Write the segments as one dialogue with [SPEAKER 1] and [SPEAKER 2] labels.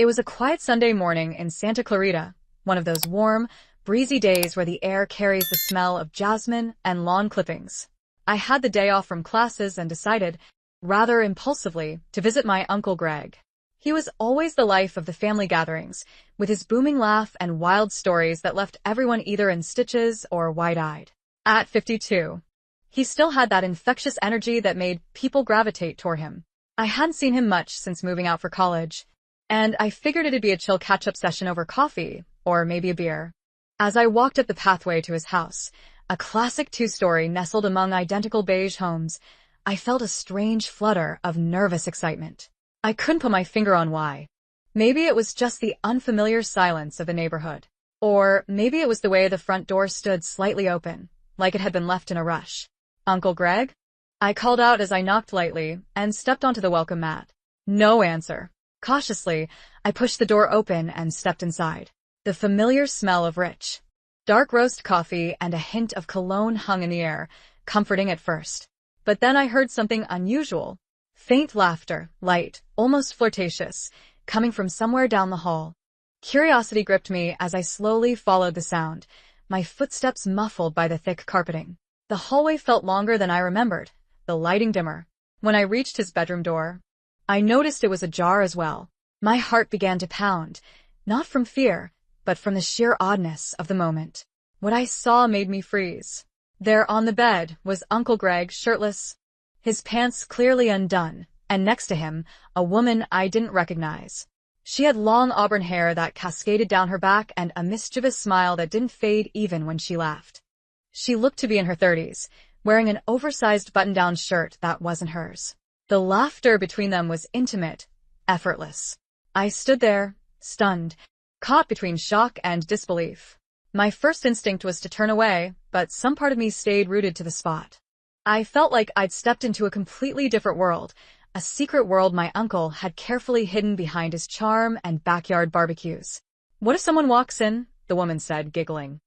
[SPEAKER 1] It was a quiet Sunday morning in Santa Clarita, one of those warm, breezy days where the air carries the smell of jasmine and lawn clippings. I had the day off from classes and decided, rather impulsively, to visit my Uncle Greg. He was always the life of the family gatherings, with his booming laugh and wild stories that left everyone either in stitches or wide-eyed. At 52, he still had that infectious energy that made people gravitate toward him. I hadn't seen him much since moving out for college, and I figured it'd be a chill catch-up session over coffee, or maybe a beer. As I walked up the pathway to his house, a classic two-story nestled among identical beige homes, I felt a strange flutter of nervous excitement. I couldn't put my finger on why. Maybe it was just the unfamiliar silence of the neighborhood. Or maybe it was the way the front door stood slightly open, like it had been left in a rush. "Uncle Greg?" I called out as I knocked lightly and stepped onto the welcome mat. No answer. Cautiously, I pushed the door open and stepped inside. The familiar smell of rich, dark roast coffee and a hint of cologne hung in the air, comforting at first. But then I heard something unusual. Faint laughter, light, almost flirtatious, coming from somewhere down the hall. Curiosity gripped me as I slowly followed the sound, my footsteps muffled by the thick carpeting. The hallway felt longer than I remembered, the lighting dimmer. When I reached his bedroom door, I noticed it was ajar as well. My heart began to pound, not from fear, but from the sheer oddness of the moment. What I saw made me freeze. There on the bed was Uncle Greg, shirtless, his pants clearly undone, and next to him, a woman I didn't recognize. She had long auburn hair that cascaded down her back and a mischievous smile that didn't fade even when she laughed. She looked to be in her 30s, wearing an oversized button-down shirt that wasn't hers. The laughter between them was intimate, effortless. I stood there, stunned, caught between shock and disbelief. My first instinct was to turn away, but some part of me stayed rooted to the spot. I felt like I'd stepped into a completely different world, a secret world my uncle had carefully hidden behind his charm and backyard barbecues. "What if someone walks in?" the woman said, giggling.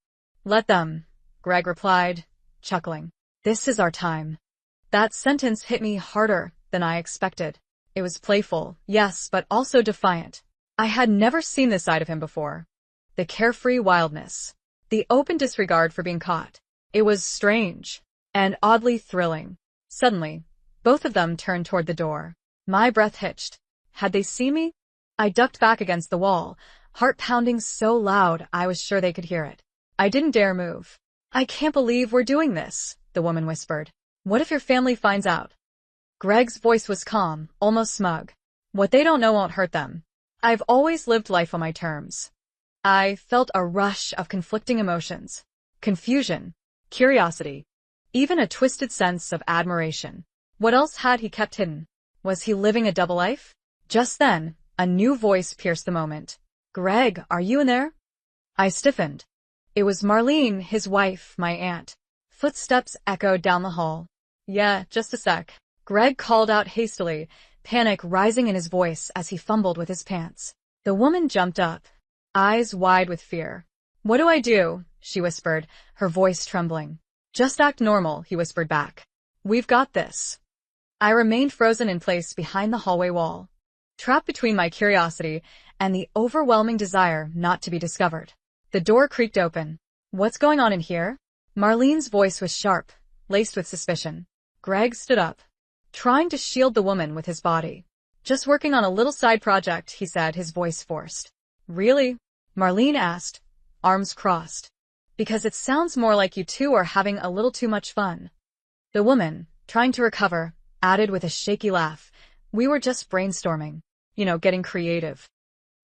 [SPEAKER 1] "Let them," Greg replied, chuckling. "This is our time." That sentence hit me harder than I expected. It was playful, yes, but also defiant. I had never seen this side of him before. The carefree wildness, the open disregard for being caught. It was strange and oddly thrilling. Suddenly, both of them turned toward the door. My breath hitched. Had they seen me? I ducked back against the wall, heart pounding so loud I was sure they could hear it. I didn't dare move. "I can't believe we're doing this," the woman whispered. "What if your family finds out?" Greg's voice was calm, almost smug. "What they don't know won't hurt them. I've always lived life on my terms." I felt a rush of conflicting emotions. Confusion, curiosity, even a twisted sense of admiration. What else had he kept hidden? Was he living a double life? Just then, a new voice pierced the moment. "Greg, are you in there?" I stiffened. It was Marlene, his wife, my aunt. Footsteps echoed down the hall. "Yeah, just a sec," Greg called out hastily, panic rising in his voice as he fumbled with his pants. The woman jumped up, eyes wide with fear. "What do I do?" she whispered, her voice trembling. "Just act normal," he whispered back. "We've got this." I remained frozen in place behind the hallway wall, trapped between my curiosity and the overwhelming desire not to be discovered. The door creaked open. "What's going on in here?" Marlene's voice was sharp, laced with suspicion. Greg stood up, trying to shield the woman with his body. "Just working on a little side project," he said, his voice forced. "Really?" Marlene asked, arms crossed. "Because it sounds more like you two are having a little too much fun." The woman, trying to recover, added with a shaky laugh, "We were just brainstorming. Getting creative."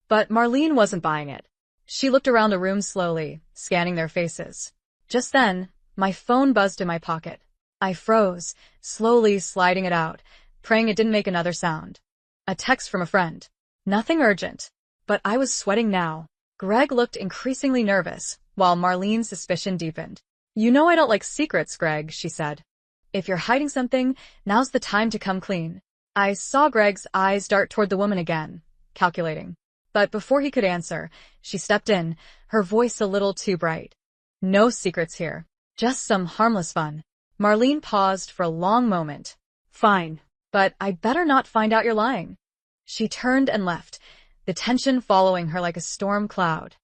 [SPEAKER 1] But Marlene wasn't buying it. She looked around the room slowly, scanning their faces. Just then, my phone buzzed in my pocket. I froze, slowly sliding it out, praying it didn't make another sound. A text from a friend. Nothing urgent, but I was sweating now. Greg looked increasingly nervous, while Marlene's suspicion deepened. "You know I don't like secrets, Greg," she said. "If you're hiding something, now's the time to come clean." I saw Greg's eyes dart toward the woman again, calculating. But before he could answer, she stepped in, her voice a little too bright. "No secrets here. Just some harmless fun." Marlene paused for a long moment. "Fine, but I better not find out you're lying." She turned and left, the tension following her like a storm cloud.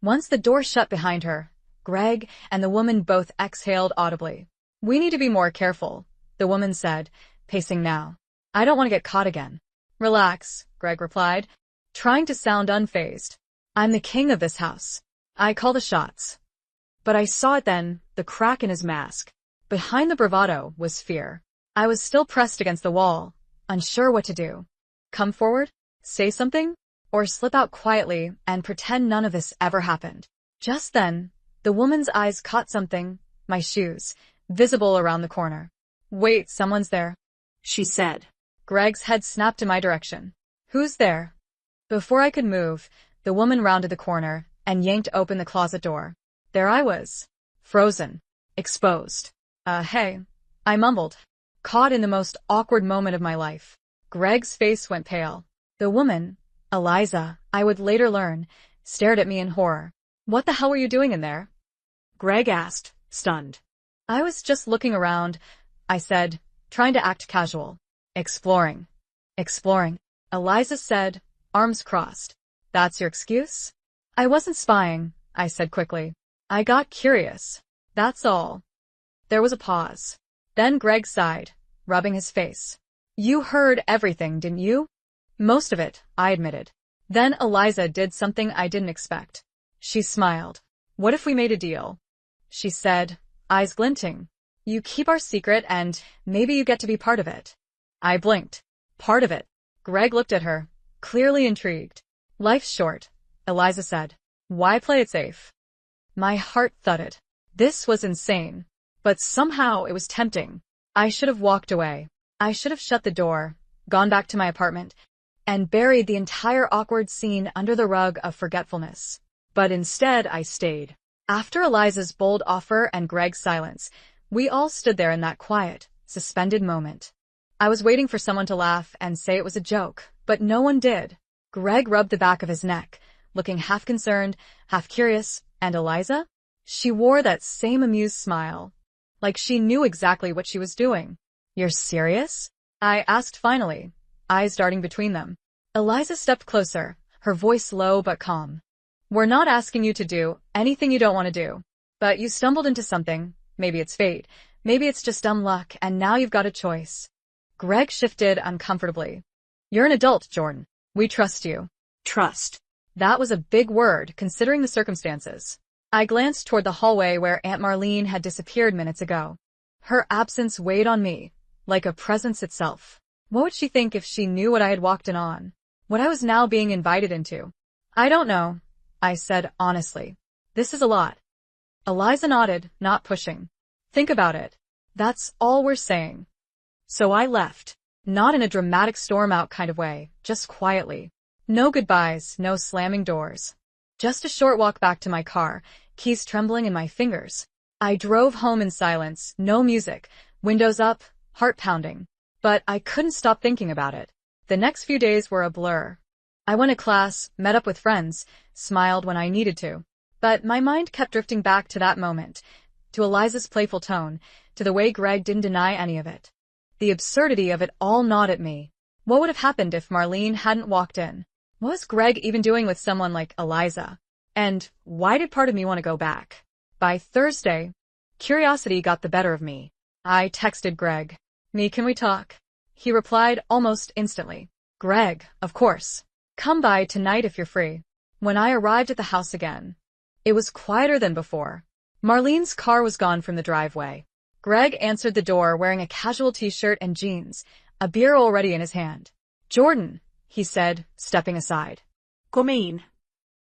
[SPEAKER 1] Once the door shut behind her, Greg and the woman both exhaled audibly. "We need to be more careful," the woman said, pacing now. "I don't want to get caught again." "Relax," Greg replied, trying to sound unfazed. "I'm the king of this house. I call the shots." But I saw it then, the crack in his mask. Behind the bravado was fear. I was still pressed against the wall, unsure what to do. Come forward? Say something? Or slip out quietly and pretend none of this ever happened? Just then, the woman's eyes caught something, my shoes, visible around the corner. "Wait, someone's there," she said. Greg's head snapped in my direction. "Who's there?" Before I could move, the woman rounded the corner and yanked open the closet door. There I was, frozen, exposed. Hey," I mumbled, caught in the most awkward moment of my life. Greg's face went pale. The woman, Eliza, I would later learn, stared at me in horror. "What the hell were you doing in there?" Greg asked, stunned. "I was just looking around," I said, trying to act casual. Exploring. Eliza said, arms crossed. "That's your excuse?" "I wasn't spying," I said quickly. "I got curious. That's all." There was a pause. Then Greg sighed, rubbing his face. "You heard everything, didn't you?" "Most of it," I admitted. Then Eliza did something I didn't expect. She smiled. "What if we made a deal?" she said, eyes glinting. "You keep our secret and maybe you get to be part of it." I blinked. "Part of it?" Greg looked at her, clearly intrigued. "Life's short," Eliza said. "Why play it safe?" My heart thudded. This was insane. But somehow it was tempting. I should have walked away. I should have shut the door, gone back to my apartment, and buried the entire awkward scene under the rug of forgetfulness. But instead I stayed. After Eliza's bold offer and Greg's silence, we all stood there in that quiet, suspended moment. I was waiting for someone to laugh and say it was a joke, but no one did. Greg rubbed the back of his neck, looking half concerned, half curious, and Eliza? She wore that same amused smile, like she knew exactly what she was doing. "You're serious?" I asked finally, eyes darting between them. Eliza stepped closer, her voice low but calm. "We're not asking you to do anything you don't want to do. But you stumbled into something. Maybe it's fate. Maybe it's just dumb luck, and now you've got a choice." Greg shifted uncomfortably. "You're an adult, Jordan. We trust you." Trust. That was a big word, considering the circumstances. I glanced toward the hallway where Aunt Marlene had disappeared minutes ago. Her absence weighed on me, like a presence itself. What would she think if she knew what I had walked in on? What I was now being invited into? "I don't know," I said honestly. "This is a lot." Eliza nodded, not pushing. "Think about it. That's all we're saying." So I left. Not in a dramatic storm-out kind of way, just quietly. No goodbyes, no slamming doors. Just a short walk back to my car, keys trembling in my fingers. I drove home in silence, no music, windows up, heart pounding. But I couldn't stop thinking about it. The next few days were a blur. I went to class, met up with friends, smiled when I needed to. But my mind kept drifting back to that moment, to Eliza's playful tone, to the way Greg didn't deny any of it. The absurdity of it all gnawed at me. What would have happened if Marlene hadn't walked in? What was Greg even doing with someone like Eliza? And why did part of me want to go back? By Thursday, curiosity got the better of me. I texted Greg. Can we talk?" He replied almost instantly. "Greg, of course. Come by tonight if you're free." When I arrived at the house again, it was quieter than before. Marlene's car was gone from the driveway. Greg answered the door wearing a casual t-shirt and jeans, a beer already in his hand. "Jordan," he said, stepping aside. "Come in."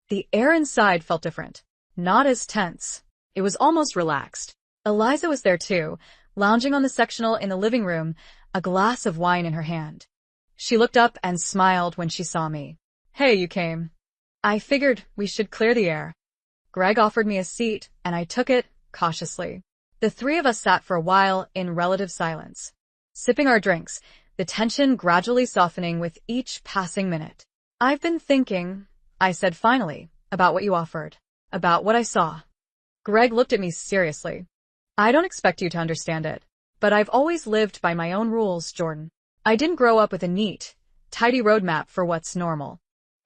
[SPEAKER 1] The air inside felt different. Not as tense. It was almost relaxed. Eliza was there too, lounging on the sectional in the living room, a glass of wine in her hand. She looked up and smiled when she saw me. "Hey, you came. I figured we should clear the air." Greg offered me a seat, and I took it, cautiously. The three of us sat for a while in relative silence, sipping our drinks, the tension gradually softening with each passing minute. "I've been thinking," I said finally, "about what you offered, about what I saw." Greg looked at me seriously. "I don't expect you to understand it, but I've always lived by my own rules, Jordan. I didn't grow up with a neat, tidy roadmap for what's normal.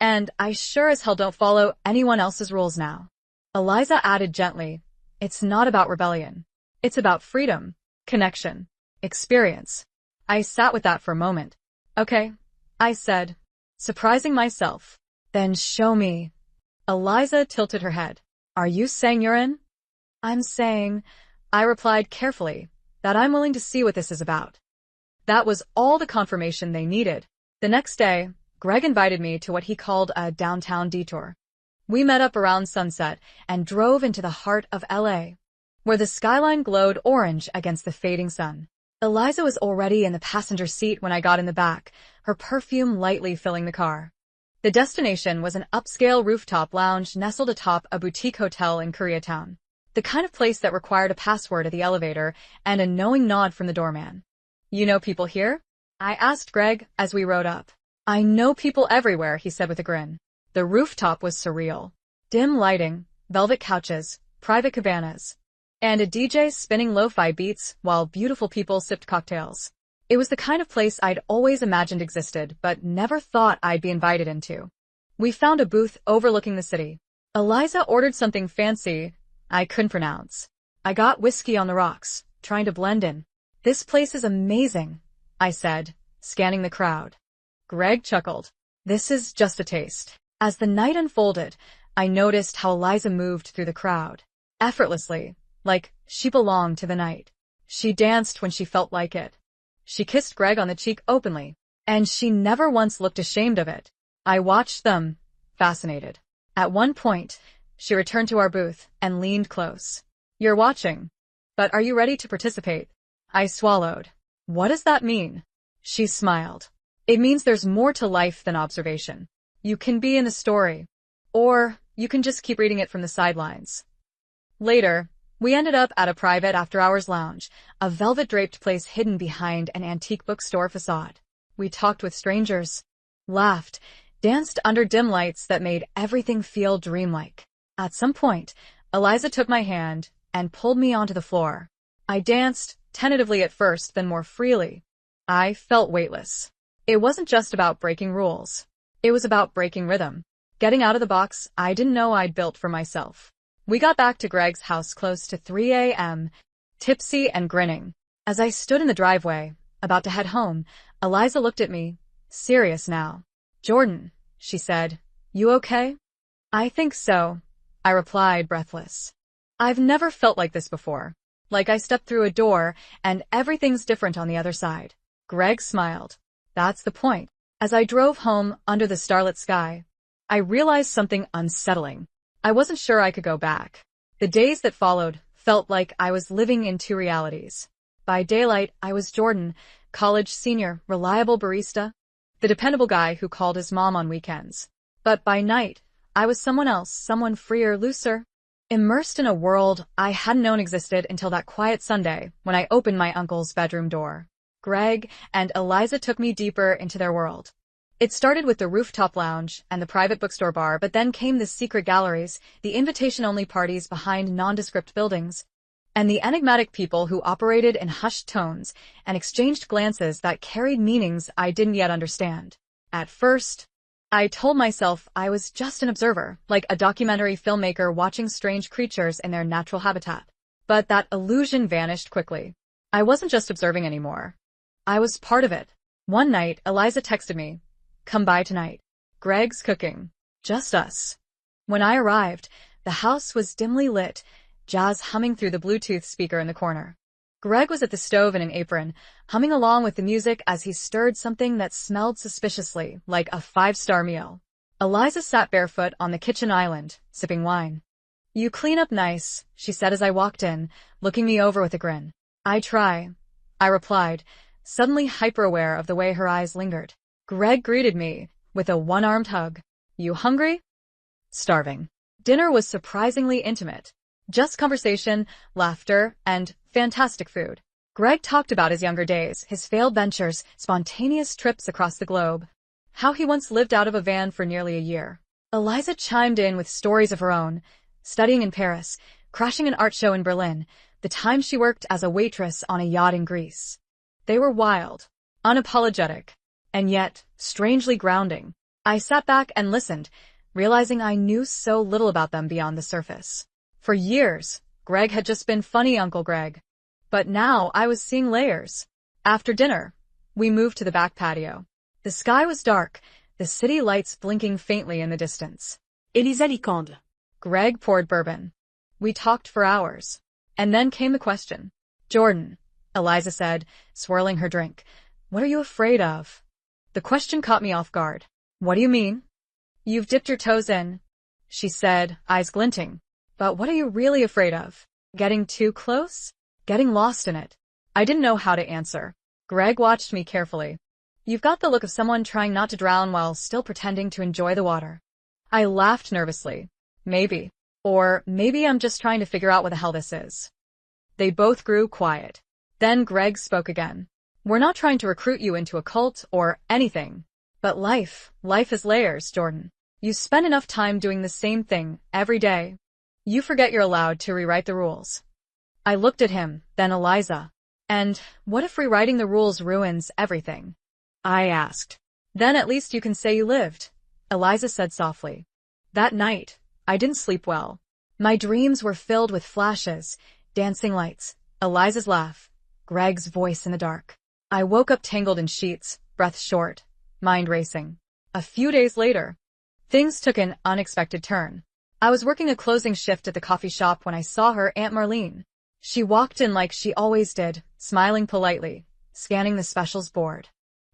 [SPEAKER 1] And I sure as hell don't follow anyone else's rules now. Eliza added gently, it's not about rebellion. It's about freedom, connection, experience. I sat with that for a moment. Okay, I said, surprising myself. Then show me. Eliza tilted her head. Are you saying you're in? I'm saying, I replied carefully, that I'm willing to see what this is about. That was all the confirmation they needed. The next day, Greg invited me to what he called a downtown detour. We met up around sunset and drove into the heart of LA, where the skyline glowed orange against the fading sun. Eliza was already in the passenger seat when I got in the back, her perfume lightly filling the car. The destination was an upscale rooftop lounge nestled atop a boutique hotel in Koreatown, the kind of place that required a password at the elevator and a knowing nod from the doorman. You know people here? I asked Greg as we rode up. I know people everywhere, he said with a grin. The rooftop was surreal. Dim lighting, velvet couches, private cabanas, and a DJ spinning lo-fi beats while beautiful people sipped cocktails. It was the kind of place I'd always imagined existed, but never thought I'd be invited into. We found a booth overlooking the city. Eliza ordered something fancy I couldn't pronounce. I got whiskey on the rocks, trying to blend in. This place is amazing, I said, scanning the crowd. Greg chuckled. This is just a taste. As the night unfolded, I noticed how Eliza moved through the crowd. Effortlessly, like she belonged to the night. She danced when she felt like it. She kissed Greg on the cheek openly, and she never once looked ashamed of it. I watched them, fascinated. At one point, she returned to our booth and leaned close. You're watching, but are you ready to participate? I swallowed. What does that mean? She smiled. It means there's more to life than observation. You can be in the story, or you can just keep reading it from the sidelines. Later, we ended up at a private after-hours lounge, a velvet-draped place hidden behind an antique bookstore facade. We talked with strangers, laughed, danced under dim lights that made everything feel dreamlike. At some point, Eliza took my hand and pulled me onto the floor. I danced, tentatively at first, then more freely. I felt weightless. It wasn't just about breaking rules. It was about breaking rhythm, getting out of the box I didn't know I'd built for myself. We got back to Greg's house close to 3 a.m., tipsy and grinning. As I stood in the driveway, about to head home, Eliza looked at me, serious now. Jordan, she said, you okay? I think so, I replied, breathless. I've never felt like this before. Like I stepped through a door and everything's different on the other side. Greg smiled. That's the point. As I drove home under the starlit sky, I realized something unsettling. I wasn't sure I could go back. The days that followed felt like I was living in two realities. By daylight, I was Jordan, college senior, reliable barista, the dependable guy who called his mom on weekends. But by night, I was someone else, someone freer, looser, immersed in a world I hadn't known existed until that quiet Sunday when I opened my uncle's bedroom door. Greg and Eliza took me deeper into their world. It started with the rooftop lounge and the private bookstore bar, but then came the secret galleries, the invitation-only parties behind nondescript buildings, and the enigmatic people who operated in hushed tones and exchanged glances that carried meanings I didn't yet understand. At first, I told myself I was just an observer, like a documentary filmmaker watching strange creatures in their natural habitat. But that illusion vanished quickly. I wasn't just observing anymore. I was part of it. One night, Eliza texted me, "Come by tonight. Greg's cooking. Just us." When I arrived, the house was dimly lit, jazz humming through the Bluetooth speaker in the corner. Greg was at the stove in an apron, humming along with the music as he stirred something that smelled suspiciously like a five-star meal. Eliza sat barefoot on the kitchen island, sipping wine. "You clean up nice," she said as I walked in, looking me over with a grin. "I try," I replied, suddenly hyper-aware of the way her eyes lingered. Greg greeted me with a one-armed hug. "You hungry?" "Starving." Dinner was surprisingly intimate. Just conversation, laughter, and fantastic food. Greg talked about his younger days, his failed ventures, spontaneous trips across the globe, how he once lived out of a van for nearly a year. Eliza chimed in with stories of her own, studying in Paris, crashing an art show in Berlin, the time she worked as a waitress on a yacht in Greece. They were wild, unapologetic, and yet strangely grounding. I sat back and listened, realizing I knew so little about them beyond the surface. For years, Greg had just been funny Uncle Greg. But now I was seeing layers. After dinner, we moved to the back patio. The sky was dark, the city lights blinking faintly in the distance.
[SPEAKER 2] Elisa Licande.
[SPEAKER 1] Greg poured bourbon. We talked for hours. And then came the question. Jordan, Eliza said, swirling her drink, what are you afraid of? The question caught me off guard. What do you mean? You've dipped your toes in, she said, eyes glinting. But what are you really afraid of? Getting too close? Getting lost in it? I didn't know how to answer. Greg watched me carefully. You've got the look of someone trying not to drown while still pretending to enjoy the water. I laughed nervously. Maybe. Or maybe I'm just trying to figure out what the hell this is. They both grew quiet. Then Greg spoke again. We're not trying to recruit you into a cult or anything. But life is layers, Jordan. You spend enough time doing the same thing every day. You forget you're allowed to rewrite the rules. I looked at him, then Eliza. And what if rewriting the rules ruins everything? I asked. Then at least you can say you lived, Eliza said softly. That night, I didn't sleep well. My dreams were filled with flashes, dancing lights, Eliza's laugh, Greg's voice in the dark. I woke up tangled in sheets, breath short, mind racing. A few days later, things took an unexpected turn. I was working a closing shift at the coffee shop when I saw her Aunt Marlene. She walked in like she always did, smiling politely, scanning the specials board.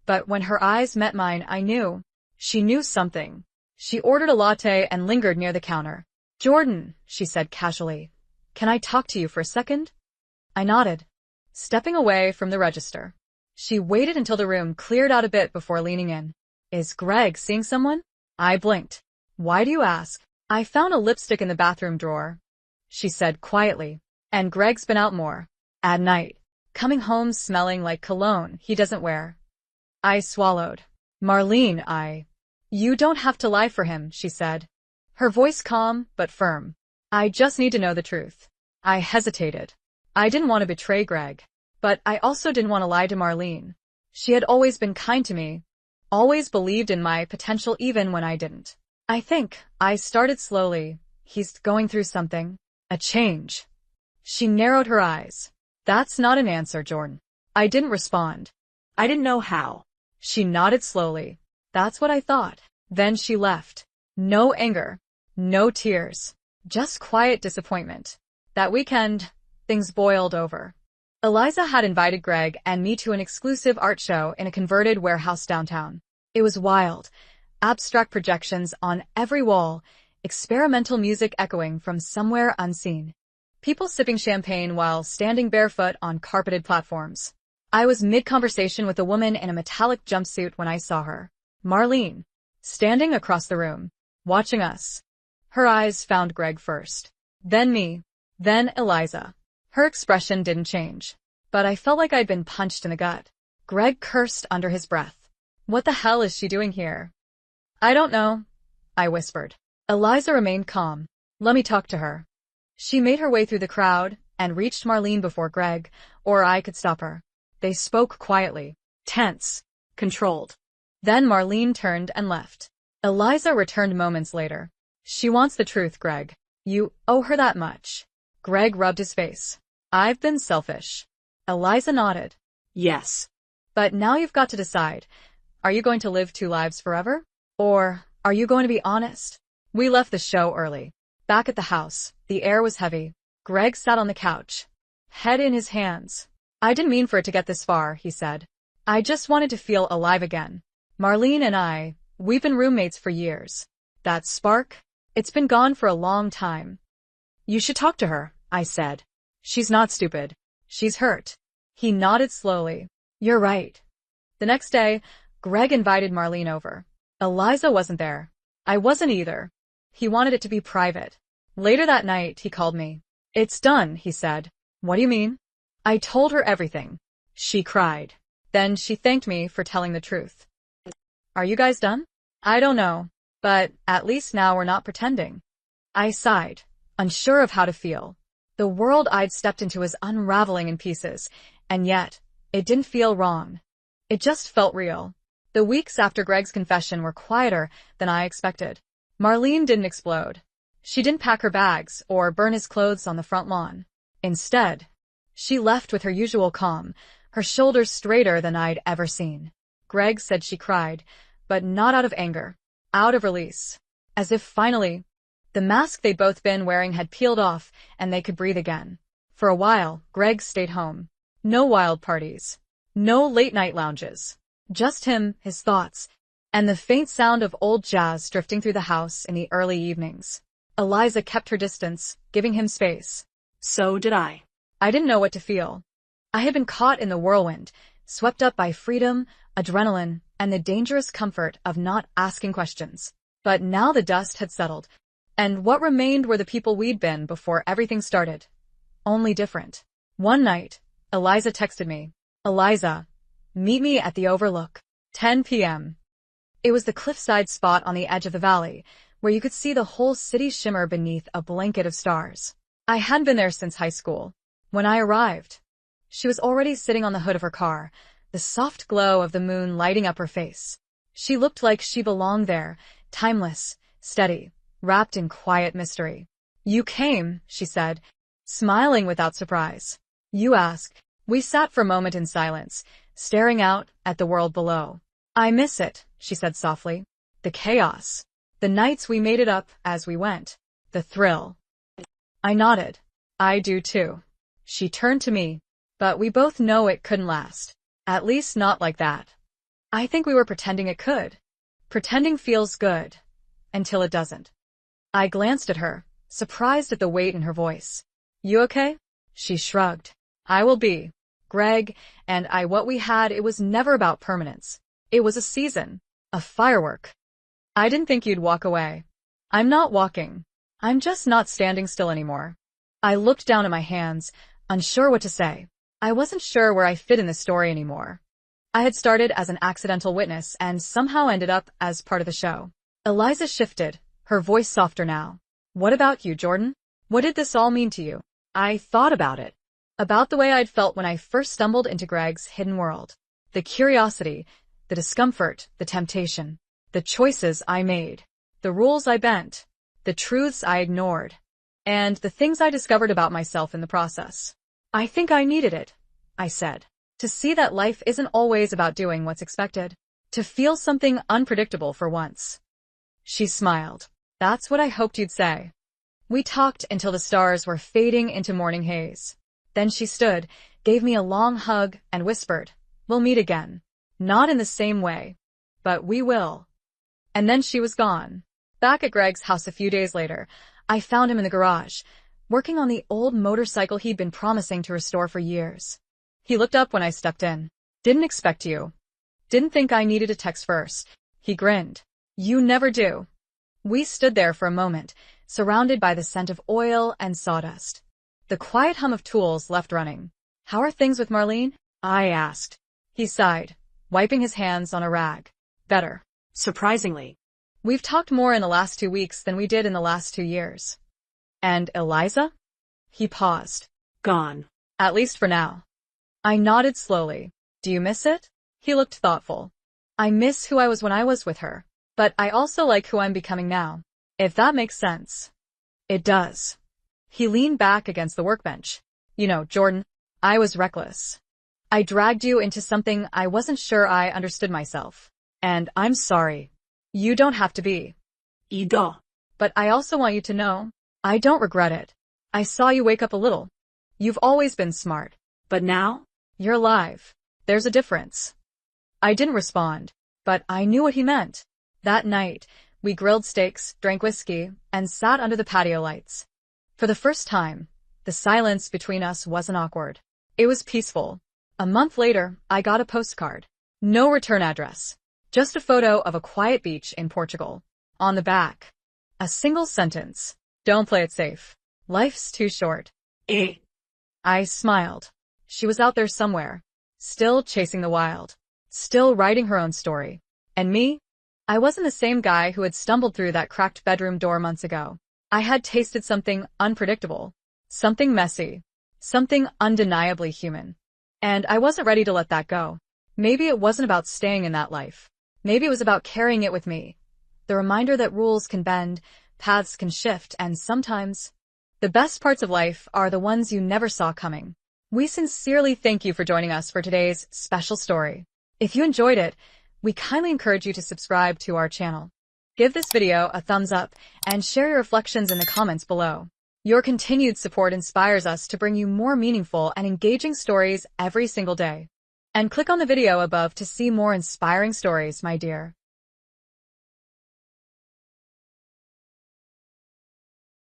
[SPEAKER 1] But when her eyes met mine, I knew. She knew something. She ordered a latte and lingered near the counter. Jordan, she said casually, can I talk to you for a second? I nodded, stepping away from the register. She waited until the room cleared out a bit before leaning in. Is Greg seeing someone? I blinked. Why do you ask? I found a lipstick in the bathroom drawer, she said quietly. And Greg's been out more. At night. Coming home smelling like cologne he doesn't wear. I swallowed. Marlene, You don't have to lie for him, she said. Her voice calm but firm. I just need to know the truth. I hesitated. I didn't want to betray Greg. But I also didn't want to lie to Marlene. She had always been kind to me. Always believed in my potential even when I didn't. I think I started slowly. He's going through something. A change. She narrowed her eyes. That's not an answer, Jordan. I didn't respond.
[SPEAKER 2] I didn't know how.
[SPEAKER 1] She nodded slowly. That's what I thought. Then she left. No anger. No tears. Just quiet disappointment. That weekend, things boiled over. Eliza had invited Greg and me to an exclusive art show in a converted warehouse downtown. It was wild. Abstract projections on every wall, experimental music echoing from somewhere unseen. People sipping champagne while standing barefoot on carpeted platforms. I was mid-conversation with a woman in a metallic jumpsuit when I saw her. Marlene, standing across the room, watching us. Her eyes found Greg first. Then me. Then Eliza. Her expression didn't change. But I felt like I'd been punched in the gut. Greg cursed under his breath. What the hell is she doing here? I don't know, I whispered. Eliza remained calm. Let me talk to her. She made her way through the crowd and reached Marlene before Greg, or I could stop her. They spoke quietly, tense, controlled. Then Marlene turned and left. Eliza returned moments later. She wants the truth, Greg. You owe her that much. Greg rubbed his face. I've been selfish. Eliza nodded.
[SPEAKER 2] Yes.
[SPEAKER 1] But now you've got to decide. Are you going to live two lives forever? Or are you going to be honest? We left the show early. Back at the house, the air was heavy. Greg sat on the couch, head in his hands. I didn't mean for it to get this far, he said. I just wanted to feel alive again. Marlene and we've been roommates for years. That spark? It's been gone for a long time. You should talk to her, I said. She's not stupid. She's hurt. He nodded slowly. You're right. The next day, Greg invited Marlene over. Eliza wasn't there. I wasn't either. He wanted it to be private. Later that night, he called me. It's done, he said. What do you mean? I told her everything. She cried. Then she thanked me for telling the truth. Are you guys done? I don't know. But at least now we're not pretending. I sighed, unsure of how to feel. The world I'd stepped into was unraveling in pieces, and yet, it didn't feel wrong. It just felt real. The weeks after Greg's confession were quieter than I expected. Marlene didn't explode. She didn't pack her bags or burn his clothes on the front lawn. Instead, she left with her usual calm, her shoulders straighter than I'd ever seen. Greg said she cried, but not out of anger, out of release. As if finally, the mask they'd both been wearing had peeled off and they could breathe again. For a while, Greg stayed home. No wild parties. No late-night lounges. Just him, his thoughts, and the faint sound of old jazz drifting through the house in the early evenings. Eliza kept her distance, giving him space.
[SPEAKER 2] So did I.
[SPEAKER 1] I didn't know what to feel. I had been caught in the whirlwind, swept up by freedom, adrenaline, and the dangerous comfort of not asking questions. But now the dust had settled, and what remained were the people we'd been before everything started. Only different. One night, Eliza texted me. Eliza, meet me at the Overlook. 10 p.m. It was the cliffside spot on the edge of the valley, where you could see the whole city shimmer beneath a blanket of stars. I hadn't been there since high school. When I arrived, she was already sitting on the hood of her car, the soft glow of the moon lighting up her face. She looked like she belonged there, timeless, steady, wrapped in quiet mystery. You came, she said, smiling without surprise. You asked. We sat for a moment in silence, staring out at the world below. I miss it, she said softly. The chaos. The nights we made it up as we went. The thrill. I nodded. I do too. She turned to me. But we both know it couldn't last. At least not like that. I think we were pretending it could. Pretending feels good. Until it doesn't. I glanced at her, surprised at the weight in her voice. You okay? She shrugged. I will be. Greg and I, what we had, it was never about permanence. It was a season. A firework. I didn't think you'd walk away. I'm not walking. I'm just not standing still anymore. I looked down at my hands, unsure what to say. I wasn't sure where I fit in the story anymore. I had started as an accidental witness and somehow ended up as part of the show. Eliza shifted, her voice softer now. What about you, Jordan? What did this all mean to you? I thought about it. About the way I'd felt when I first stumbled into Greg's hidden world. The curiosity, the discomfort, the temptation, the choices I made, the rules I bent, the truths I ignored, and the things I discovered about myself in the process. I think I needed it, I said, to see that life isn't always about doing what's expected, to feel something unpredictable for once. She smiled. That's what I hoped you'd say. We talked until the stars were fading into morning haze. Then she stood, gave me a long hug, and whispered, We'll meet again. Not in the same way. But we will. And then she was gone. Back at Greg's house a few days later, I found him in the garage, working on the old motorcycle he'd been promising to restore for years. He looked up when I stepped in. Didn't expect you. Didn't think I needed a text first. He grinned. You never do. We stood there for a moment, surrounded by the scent of oil and sawdust. The quiet hum of tools left running. How are things with Marlene? I asked. He sighed, wiping his hands on a rag. Better.
[SPEAKER 2] Surprisingly.
[SPEAKER 1] We've talked more in the last 2 weeks than we did in the last 2 years. And Eliza? He paused.
[SPEAKER 2] Gone.
[SPEAKER 1] At least for now. I nodded slowly. Do you miss it? He looked thoughtful. I miss who I was when I was with her. But I also like who I'm becoming now. If that makes sense. It does. He leaned back against the workbench. You know, Jordan, I was reckless. I dragged you into something I wasn't sure I understood myself. And I'm sorry. You don't have to be.
[SPEAKER 2] Ego.
[SPEAKER 1] But I also want you to know, I don't regret it. I saw you wake up a little. You've always been smart.
[SPEAKER 2] But now?
[SPEAKER 1] You're alive. There's a difference. I didn't respond, but I knew what he meant. That night, we grilled steaks, drank whiskey, and sat under the patio lights. For the first time, the silence between us wasn't awkward. It was peaceful. A month later, I got a postcard. No return address. Just a photo of a quiet beach in Portugal. On the back, a single sentence. Don't play it safe. Life's too short.
[SPEAKER 2] Eh.
[SPEAKER 1] I smiled. She was out there somewhere, still chasing the wild, still writing her own story. And me? I wasn't the same guy who had stumbled through that cracked bedroom door months ago. I had tasted something unpredictable, something messy, something undeniably human. And I wasn't ready to let that go. Maybe it wasn't about staying in that life. Maybe it was about carrying it with me. The reminder that rules can bend, paths can shift, and sometimes the best parts of life are the ones you never saw coming. We sincerely thank you for joining us for today's special story. If you enjoyed it, we kindly encourage you to subscribe to our channel. Give this video a thumbs up and share your reflections in the comments below. Your continued support inspires us to bring you more meaningful and engaging stories every single day. And click on the video above to see more inspiring stories, my dear.